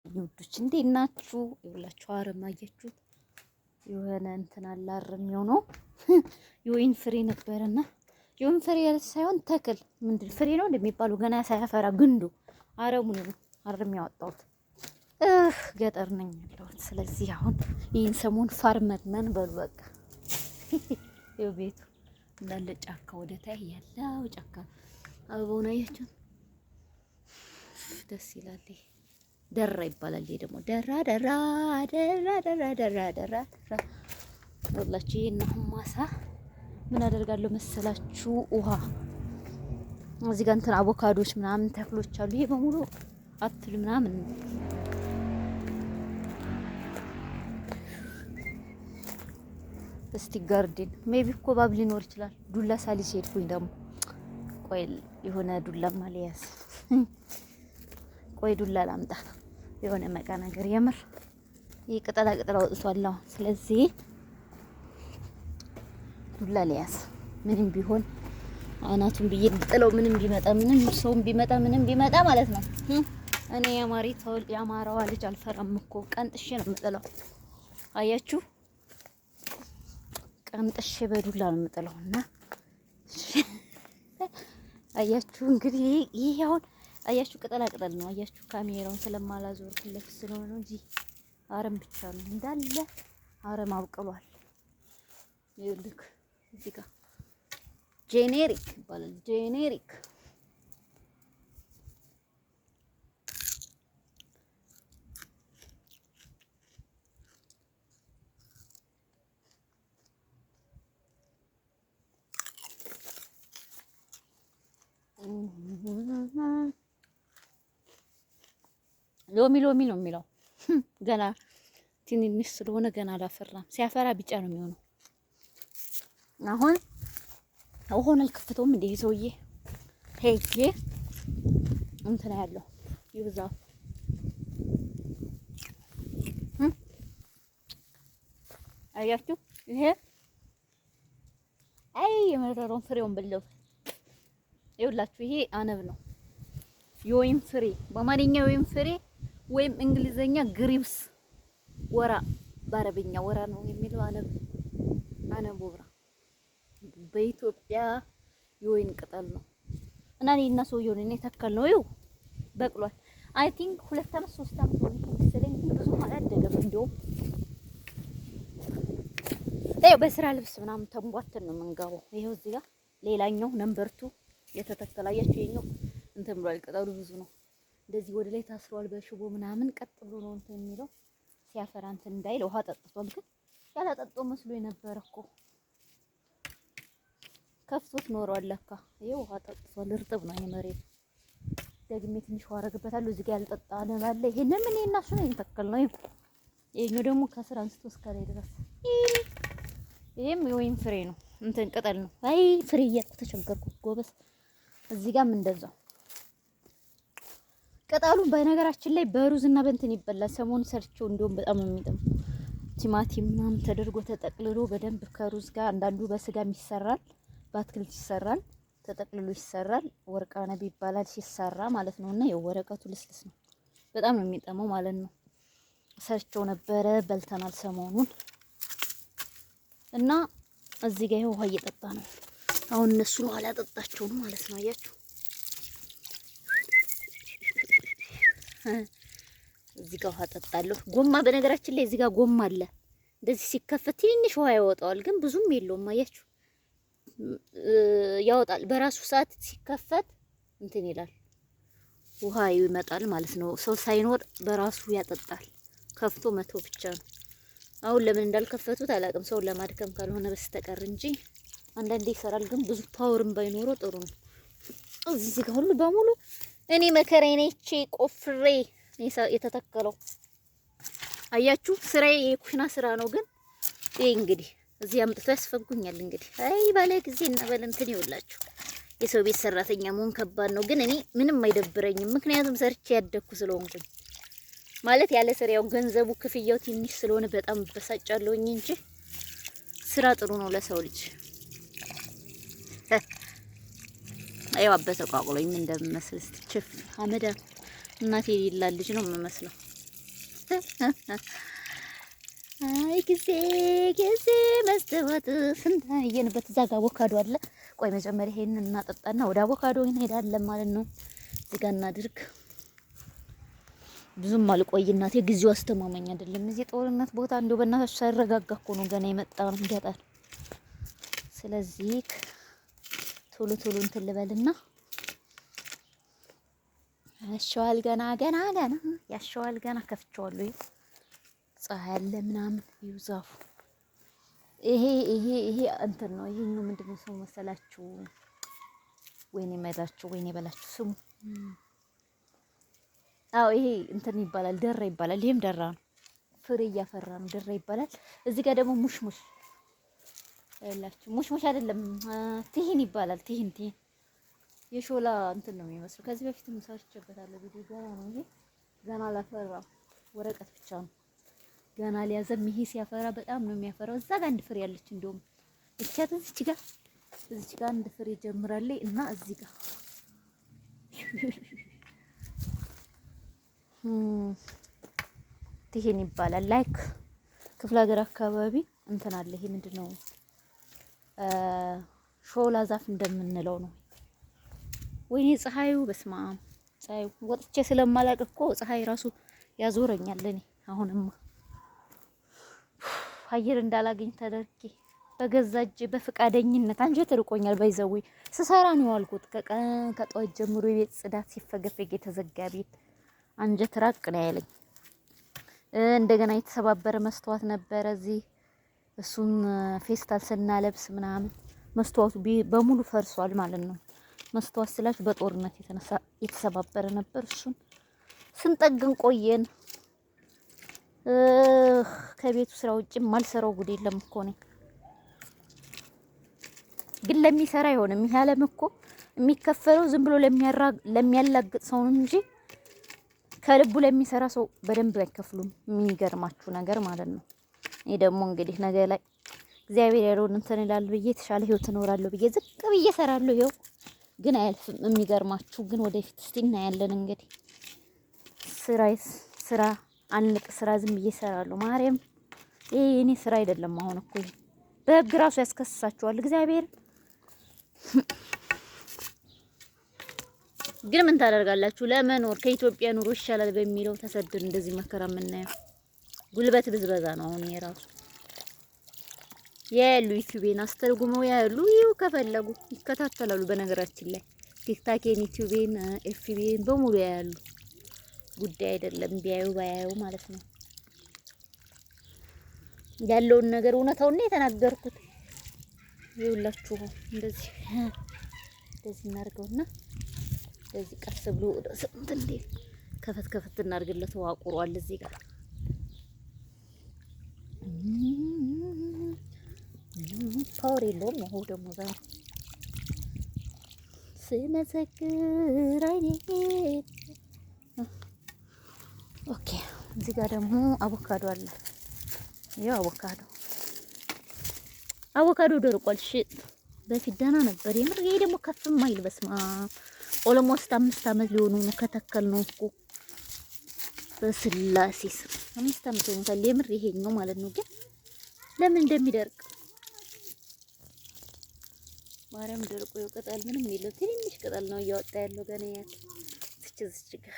ውዶች እንዴት ናችሁ? ይኸውላችሁ አረም አያችሁት? የሆነ እንትን አለ አርሜው ነው የወይን ፍሬ ነበርና የወይን ፍሬ ሳይሆን ተክል ምንድን ፍሬ ነው እንደሚባለው ገና ሳያፈራ ግንዱ አረሙን ነው አርሜው ያወጣሁት። ገጠር ነኝ ያለሁት። ስለዚህ አሁን ይህን ሰሞን ፋርመር ነን በሉ በቃ። ይኸው ቤቱ እንዳለ ጫካ ወደ ታይ ያለው ጫካ አበባውን አያችሁት? ደስ ይላል። ደራ ይባላል። ይሄ ደግሞ ደራ ደራ ደራ ደራ ደራ ደራ ደራ ወላችሁ ይሄን ማሳ ምን አደርጋለሁ መሰላችሁ? ውሃ እዚህ ጋር እንትን አቮካዶች ምናምን ተክሎች አሉ። ይሄ በሙሉ አፕል ምናምን እስቲ ጋርዴን ሜቢ እኮ ባብ ሊኖር ይችላል። ዱላ ሳሊስ ሄድኩኝ ደግሞ ቆይ የሆነ ዱላ ማለያስ ቆይ ዱላ ላምጣ የሆነ መቃ ነገር የምር ይሄ ቅጠላ ቅጠላ ወጥቷል። ስለዚህ ዱላ ሊያስ ምንም ቢሆን አናቱን ብዬ ጥለው ምንም ቢመጣ ምንም ሰውም ቢመጣ ምንም ቢመጣ ማለት ነው። እኔ የአማራዋ ልጅ አልፈራም እኮ ቀንጥሼ ነው የምጥለው። አያችሁ ቀንጥሼ በዱላ ነው የምጥለውና አያችሁ እንግዲህ ይሄ አሁን አያችሁ ቅጠላ ቅጠል ነው። አያችሁ ካሜራውን ስለማላዞር ፍለክ ስለሆነ እንጂ አረም ብቻ ነው እንዳለ አረም አብቅሏል። ይልክ እዚህ ጋር ጄኔሪክ ይባላል። ጄኔሪክ ሎሚ ነው የሚለው ገና ትንንሽ ስለሆነ ገና አላፈራም። ሲያፈራ ቢጫ ነው የሚሆነው። አሁን አሁን አልከፍተውም እንደ ሰውዬ ሄጄ እንትን ያለው ይብዛው አያችሁ ይሄ አይ የመረረውን ፍሬውን በለው ይኸውላችሁ ይሄ አነብ ነው የወይን ፍሬ በአማርኛ የወይን ፍሬ ወይም እንግሊዘኛ ግሪፕስ ወራ በአረብኛ ወራ ነው የሚለው አነብ ወራ በኢትዮጵያ የወይን ቅጠል ነው። እና እኔና ሰውየው እኔ ተከልነው ይኸው በቅሏል። አይ ቲንክ 2 አመት 3 አመት ሆነ መሰለኝ። ብዙ አላደገም። እንደውም ይኸው በስራ ልብስ ምናምን ተንቧተን ነው የምንገባው። ይኸው እዚህ ጋር ሌላኛው ነምበር 2 የተተከለ አያችሁ። ይሄኛው እንትን ብሏል። ቅጠሉ ብዙ ነው። እንደዚህ ወደ ላይ ታስሯል በሽቦ ምናምን ቀጥ ብሎ ነው እንትን የሚለው ሲያፈራ እንትን እንዳይል ውሃ ጠጥቷል። ግን ያላጠጣው መስሎ የነበረ እኮ ከፍቶት ኖሯል ለካ። ይሄው ውሃ ጠጥቷል። እርጥብ ነው የመሬቱ። ደግሜ ትንሽ ውሃ አረግበታለሁ። እዚህ ጋር ያልጠጣ አለ። ይሄንን ምን እና እሱ ነው የተከል ነው። ይሄኛው ደግሞ ከስር አንስቶ እስከ ላይ ድረስ ይሄም የወይን ፍሬ ነው እንትን ቅጠል ነው። አይ ፍሬ እያልኩ ተቸገርኩ ጎበስ። እዚህ ጋርም እንደዛው ቅጠሉ በነገራችን ላይ በሩዝ እና በእንትን ይበላል። ሰሞኑን ሰርቼው እንደውም በጣም የሚጥም ቲማቲም ምናምን ተደርጎ ተጠቅልሎ በደንብ ከሩዝ ጋር አንዳንዱ በስጋም ይሰራል፣ በአትክልት ይሰራል፣ ተጠቅልሎ ይሰራል። ወርቃ ነብ ይባላል ሲሰራ ማለት ነውና የወረቀቱ ልስልስ ነው። በጣም ነው የሚጠመው ማለት ነው። ሰርቼው ነበረ በልተናል ሰሞኑን እና እዚህ ጋር ውሃ እየጠጣ ነው። አሁን እነሱ ነው አላጠጣቸውም ማለት ነው። አያችሁ እዚህ ጋር ውሃ ጠጣለሁ። ጎማ በነገራችን ላይ እዚህ ጋር ጎማ አለ። እንደዚህ ሲከፈት ትንሽ ውሃ ያወጣዋል፣ ግን ብዙም የለውም። አያችሁ ያወጣል። በራሱ ሰዓት ሲከፈት እንትን ይላል፣ ውሃ ይመጣል ማለት ነው። ሰው ሳይኖር በራሱ ያጠጣል። ከፍቶ መቶ ብቻ ነው። አሁን ለምን እንዳልከፈቱት አላውቅም፣ ሰው ለማድከም ካልሆነ በስተቀር እንጂ አንዳንዴ ይሰራል። ግን ብዙ ፓወርም ባይኖረው ጥሩ ነው። እዚህ ጋር ሁሉ በሙሉ እኔ መከራዬ ነች ቆፍሬ የተተከለው አያችሁ። ስራዬ የኩሽና ስራ ነው። ግን ይሄ እንግዲህ እዚህ አምጥቶ ያስፈጉኛል። እንግዲህ አይ ባለ ጊዜ እና በለንትን ይውላችሁ የሰው ቤት ሰራተኛ መሆን ከባድ ነው። ግን እኔ ምንም አይደብረኝም፣ ምክንያቱም ሰርቼ ያደኩ ስለሆንኩኝ ማለት ያለ ስራው ገንዘቡ ክፍያው ትንሽ ስለሆነ በጣም በሳጫለሁኝ እንጂ ስራ ጥሩ ነው ለሰው ልጅ። አይዋ በተቋቁሎኝ ምን እንደምመስል እስቲ ችፍ አመዳ እናቴ የሌላ ልጅ ነው የምመስለው። አይ ጊዜ መስታወት ስንት አየንበት። እዛ ጋር አቮካዶ አለ። ቆይ መጀመሪያ ይሄንን እናጠጣና ወደ አቮካዶ እንሄዳለን ማለት ነው። እዚህ ጋር እናድርግ። ብዙም አልቆይ እናቴ፣ ጊዜው አስተማማኝ አይደለም። እዚህ ጦርነት ቦታ እንደው በእናታችሁ ሳይረጋጋ እኮ ነው ገና የመጣ ነው ገጠር። ስለዚህ ቶሎ እንትን ልበልና ያሸዋል ገና ያሸዋል ገና ከፍቼዋለሁ። ፀሐይ አለ ምናምን ይውዛፉ። ይሄ እንትን ነው። ይሄኛው ምንድነው ስሙ መሰላችሁ? ወይኔ በላችሁ ስሙ። አዎ ይሄ እንትን ይባላል፣ ደራ ይባላል። ይሄም ደራ ነው፣ ፍሬ እያፈራ ነው፣ ደራ ይባላል። እዚህ ጋር ደግሞ ሙሽሙሽ ያላችሁ፣ ሙሽሙሽ አይደለም ትሂን ይባላል። ትሂን የሾላ እንትን ነው የሚመስለው። ከዚህ በፊት ሰርቼበታለሁ ቪዲዮ። ገና ነው ይሄ፣ ገና አላፈራም፣ ወረቀት ብቻ ነው ገና ሊያዘም። ይሄ ሲያፈራ በጣም ነው የሚያፈራው። እዛ ጋር አንድ ፍሬ ያለች እንደውም እቻት እዚች ጋር አንድ ፍሬ ጀምራለች እና እዚህ ጋር ትሄን ይባላል። ላይክ ክፍለ ሀገር አካባቢ እንትን አለ። ይሄ ምንድነው ሾላ ዛፍ እንደምንለው ነው። ወይኔ ፀሐዩ በስማ ፀሐዩ ወጥቼ ስለማላቅ እኮ ፀሐይ ራሱ ያዞረኛል። እኔ አሁንማ አየር እንዳላገኝ ተደርጌ በገዛ እጄ በፍቃደኝነት አንጀት ርቆኛል። ባይዘዊ ስሰራ ነው ያልኩት። ከጠዋት ጀምሮ የቤት ጽዳት ሲፈገፈግ የተዘጋ ቤት አንጀት ራቅ ነው ያለኝ። እንደገና የተሰባበረ መስተዋት ነበረ እዚህ። እሱን ፌስታል ስናለብስ ምናምን መስተዋቱ በሙሉ ፈርሷል ማለት ነው። መስተዋት ስላች በጦርነት የተነሳ የተሰባበረ ነበር። እሱን ስንጠግን ቆየን። ከቤቱ ስራ ውጭ ማልሰራው ጉድ የለም እኮ ነው። ግን ለሚሰራ አይሆንም። ይሄ ዓለም እኮ የሚከፈለው ዝም ብሎ ለሚያላግጥ ሰው እንጂ ከልቡ ለሚሰራ ሰው በደንብ አይከፍሉም። የሚገርማችሁ ነገር ማለት ነው። እኔ ደግሞ እንግዲህ ነገ ላይ እግዚአብሔር ያለውን እንትን እላለሁ ብዬ የተሻለ ህይወት እኖራለሁ ብዬ ዝቅ ብዬ እሰራለሁ። ይኸው ግን አያልፍም። የሚገርማችሁ ግን ወደፊት እስቲ እናያለን። እንግዲህ ስራ አንቅ ስራ ዝም ብዬ እሰራለሁ። ማርያም ይሄ የኔ ስራ አይደለም። አሁን እኮ በህግ ራሱ ያስከስሳችኋል እግዚአብሔር። ግን ምን ታደርጋላችሁ? ለመኖር ከኢትዮጵያ ኑሮ ይሻላል በሚለው ተሰደን እንደዚህ መከራ የምናየው ጉልበት ብዝበዛ ነው። አሁን የራሱ ያሉ ዩቲዩቤን አስተርጉመው ያሉ ይው ከፈለጉ ይከታተላሉ። በነገራችን ላይ ቲክታኬን፣ ዩቲዩቤን፣ ኤፍቢን በሙሉ ያሉ ጉዳይ አይደለም ቢያዩ ባያዩ ማለት ነው። ያለውን ነገር እውነታውን ነው የተናገርኩት። ይኸውላችሁ እንደዚህ እናርገውና እንደዚህ ቀስ ብሎ ስንት እንዴ ከፈት እናርግለት። ዋቁሯል እዚህ ጋር ፓወር የለውም ነው ደግሞ ዛሬ ስመሰክር አይኔ። ኦኬ እዚህ ጋር ደግሞ አቮካዶ አለ። ይኸው አቮካዶ ደርቋል። እሺ በፊት ደህና ነበር የምር። ይሄ ደግሞ ከፍም አይል በስማ ኦልሞስት 5 አመት ሊሆኑ ነው ከተከልነው እኮ በስላሴስ 5 አመት ሆኖታል የምር ይሄኛው ማለት ነው። ግን ለምን እንደሚደርቅ ማርያም ደርቆ ቅጠል ምንም የለው። ትንሽ ቅጠል ነው እያወጣ ያለው ገና ያለ ዝች ጋር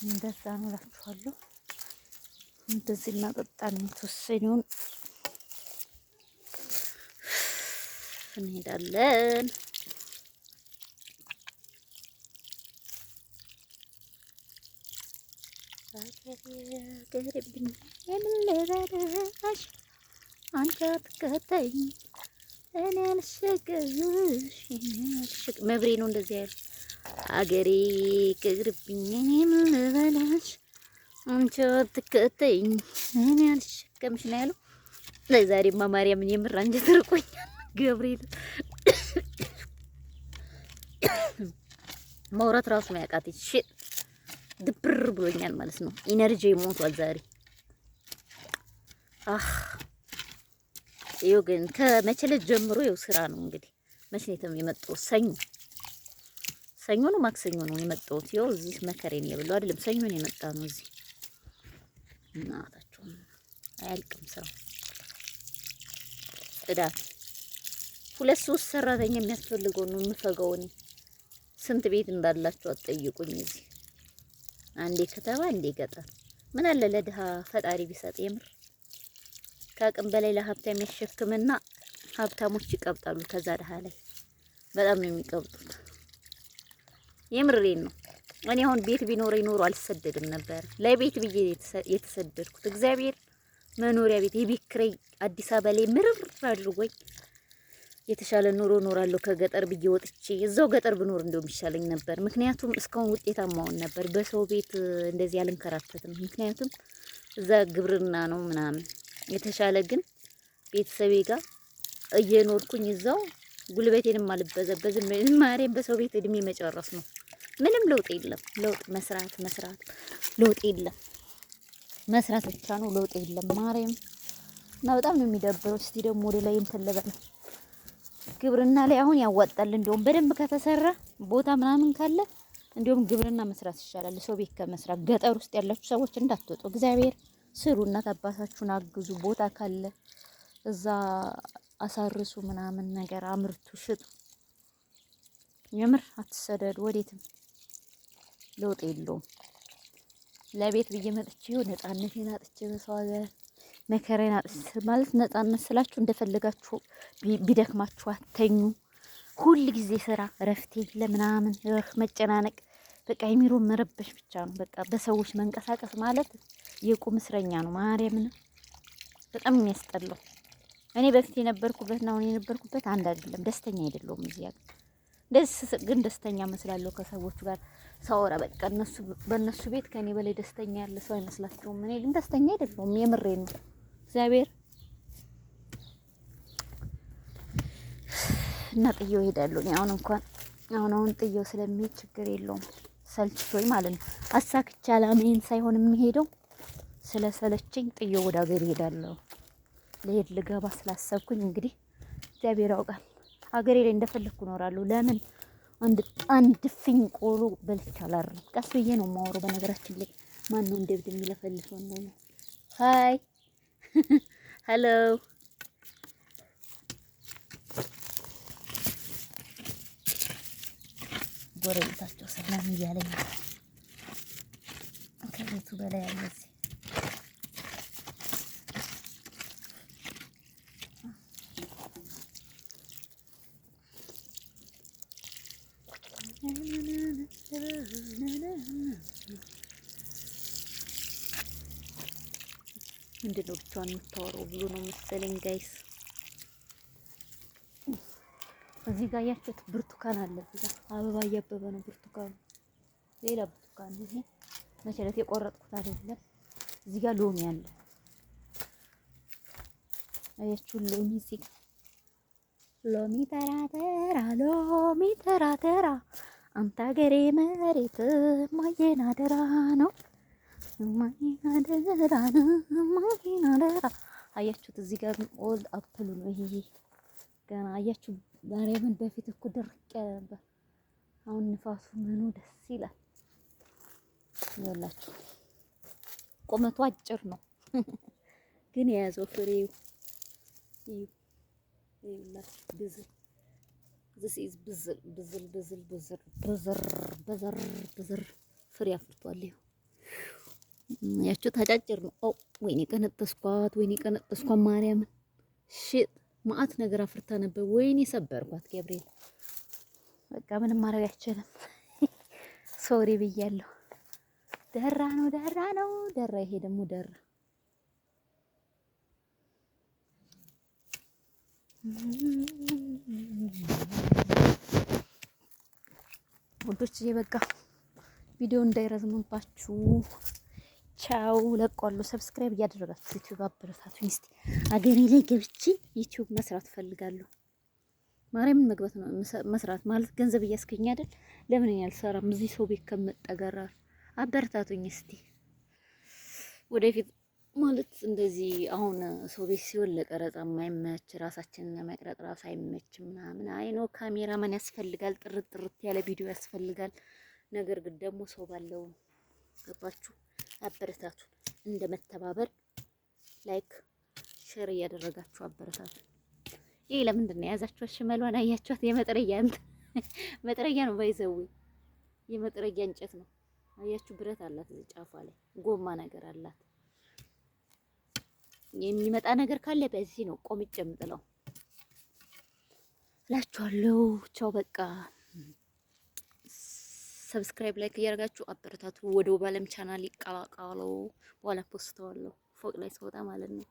እንደዛ ነው እላችኋለሁ። እንደዚህ እናጠጣን የተወሰነውን እንሄዳለን። ገርብኝ የምልበላሽ አንቺ አትከተኝ እኔ አልሸገርሽ መብሬ ነው እንደዚህ ያለ አገሬ ቅርብኝ እኔ የምልበላሽ አንቺ አትከተኝ እኔ አልሸከምሽ ነው ያለው። ለዛሬማ ማርያምን የምር አንጀት ርቆኛል። ገብርኤል ማውራት ራሱ ነው ያቃተኝ። ድብር ብሎኛል ማለት ነው። ኢነርጂ ሞቷል ዛሬ። ይኸው ግን ከመቼለት ጀምሮ ይኸው ስራ ነው እንግዲህ። መቼ ነው የመጣሁት? ሰኞ ነው ማክሰኞ ነው የመጣሁት። ይኸው እዚህ መከሬን የብለው አይደለም ሰኞ ነው የመጣ ነው እዚህ። እናታችሁ አያልቅም ስራው። ጽዳት 2-3 ሰራተኛ የሚያስፈልገው ነው የምፈገው እኔ። ስንት ቤት እንዳላችሁ አትጠይቁኝ። እዚህ አንዴ ከተማ አንዴ ገጠር። ምን አለ ለድሃ ፈጣሪ ቢሰጥ የምር ከአቅም በላይ ለሀብታም የሚያሸክምና ሀብታሞች ይቀብጣሉ። ከዛ ድሃ ላይ በጣም ነው የሚቀብጡት። የምሬን ነው። እኔ አሁን ቤት ቢኖር ይኖር አልሰደድም ነበር። ለቤት ብዬ የተሰደድኩት እግዚአብሔር መኖሪያ ቤት የቤት ኪራይ አዲስ አበባ ላይ ምርር አድርጎኝ የተሻለ ኑሮ ኖራለሁ ከገጠር ብዬ ወጥቼ እዛው ገጠር ብኖር እንደውም ይሻለኝ ነበር። ምክንያቱም እስካሁን ውጤታማ ሆን ነበር። በሰው ቤት እንደዚህ አልንከራተትም። ምክንያቱም እዛ ግብርና ነው ምናምን የተሻለ ግን ቤተሰቤ ጋር እየኖርኩኝ እዛው ጉልበቴንም አልበዘበዝም። ማርያም በሰው ቤት እድሜ መጨረስ ነው። ምንም ለውጥ የለም። ለውጥ መስራት ለውጥ የለም። መስራት ብቻ ነው፣ ለውጥ የለም። ማርያም እና በጣም ነው የሚደብረው። እስቲ ደግሞ ወደ ላይ እንትን ልበል። ግብርና ላይ አሁን ያዋጣል። እንደውም በደንብ ከተሰራ ቦታ ምናምን ካለ እንደውም ግብርና መስራት ይሻላል ሰው ቤት ከመስራት። ገጠር ውስጥ ያላችሁ ሰዎች እንዳትወጡ፣ እግዚአብሔር ስሩ፣ እናት አባታችሁን አግዙ። ቦታ ካለ እዛ አሳርሱ ምናምን ነገር አምርቱ፣ ሽጡ። የምር አትሰደዱ ወዴትም። ለውጥ የለውም። ለቤት ብዬ መጥቼ ነፃነቴን አጥቼ በሰው ሀገር መከራዬን አጥቼ ማለት ነፃነት ስላችሁ እንደፈለጋችሁ ቢደክማችሁ አተኙ። ሁል ጊዜ ስራ እረፍት ለምናምን መጨናነቅ በቃ የሚሮ መረበሽ ብቻ ነው። በቃ በሰዎች መንቀሳቀስ ማለት የቁም እስረኛ ነው። ማርያምን በጣም የሚያስጠላው። እኔ በፊት የነበርኩበትና አሁን የነበርኩበት አንድ አይደለም። ደስተኛ አይደለሁም። እዚያ ግን ደስተኛ መስላለሁ ከሰዎች ጋር ሳወራ። በቃ በእነሱ ቤት ከኔ በላይ ደስተኛ ያለ ሰው አይመስላቸውም። እኔ ግን ደስተኛ አይደለሁም። የምሬን ነው። እግዚአብሔር እና ጥዬው እሄዳለሁ። እኔ አሁን ጥዬው ስለሚሄድ ችግር የለውም። ሰልችቶኝ ማለት ነው። አሳክቼ አላማዬን ሳይሆን የሚሄደው ስለሰለቸኝ ጥዬው ወደ ሀገር እሄዳለሁ። ልገባ ስላሰብኩኝ እንግዲህ እግዚአብሔር ያውቃል። ሀገሬ ላይ እንደፈለኩ እኖራለሁ። ለምን አንድ ፍኝ ቆሎ በልቼ አላርም። ቀስ ብዬ ነው የማወራው። በነገራችን ላይ ማን ነው እንደብድ የሚለፈልፈው ነው? ሃይ ሄሎ ጎረቤታቸው ሰላም እያለኝ ከቤቱ በላይ ያለ ምንድነው ብቻዋን የምታወራው ብሎ ነው መሰለኝ ጋይስ። እዚህ ጋር ያችሁት ብርቱካን አለ። እዚህ ጋር አበባ እያበበ ነው ብርቱካኑ። ሌላ ብርቱካን እዚህ መቼለት የቆረጥኩት አይደለም። እዚህ ጋር ሎሚ አለ። አያችሁ ሎሚ እዚህ ጋር ሎሚ ተራተራ ሎሚ ተራተራ አንተ ሀገሬ መሬት ማየና ደራ ነው ማየና ደራ ነው ማየና ደራ። አያችሁት እዚህ ጋር ኦልድ አፕሉ ነው ይሄ ገና አያችሁ። ማርያምን በፊት እኮ ደረቅ ያለ ነበር። አሁን ንፋሱ ምኑ ደስ ይላል። ይኸውላችሁ ቁመቱ አጭር ነው ግን የያዘው ፍሬው ይኸውላችሁ ብዝል this is ብዝር ፍሬ አፍርቷል። ያችሁ ታጫጭር ነው። ወይኔ ቀነጠስኳት ማርያምን ሽት ማአት ነገር አፍርታ ነበር። ወይኔ ሰበርኳት ገብርኤል። በቃ ምንም ማድረግ አይቻልም። ሶሪ ብያለሁ። ደራ ነው ደራ። ይሄ ደግሞ ደራ ወዶች። በቃ ቪዲዮ እንዳይረዝምባችሁ ቻው። ለቋለሁ። ሰብስክራይብ እያደረጋችሁ ዩቲዩብ አበረታቱኝ። እስቲ አገሬ ላይ ገብቼ ዩቲዩብ መስራት ፈልጋለሁ። ማርያምን መግባት ነው መስራት ማለት ገንዘብ እያስገኘ አይደል? ለምን ያልሰራም? እዚህ ሰው ቤት ከመጠገራ አበረታቱኝ እስቲ ወደፊት ማለት እንደዚህ አሁን ሰው ቤት ሲሆን ለቀረጻ የማይመች ራሳችንን ለመቅረጥ ራሱ አይመችም ምናምን። አይ ነው ካሜራማን ያስፈልጋል፣ ጥርት ጥርት ያለ ቪዲዮ ያስፈልጋል። ነገር ግን ደግሞ ሰው ባለው ገባችሁ? አበረታቱ። እንደ መተባበር ላይክ ሼር እያደረጋችሁ አበረታቱ። ይሄ ለምንድን ነው የያዛችኋት? ሽመሏን አያችኋት? የመጥረጊያ መጥረጊያ ነው ባይዘው የመጥረጊያ እንጨት ነው። አያችሁ? ብረት አላት እዚህ ጫፏ ላይ ጎማ ነገር አላት። የሚመጣ ነገር ካለ በዚህ ነው ቆምጬ የምጥለው እላችኋለሁ። ቻው በቃ ሰብስክራይብ ላይክ እያደረጋችሁ አበረታቱ። ወደ ውባለም ቻናል ይቀላቀሉ። በኋላ ፖስተዋለሁ ፎቅ ላይ ስወጣ ማለት ነው።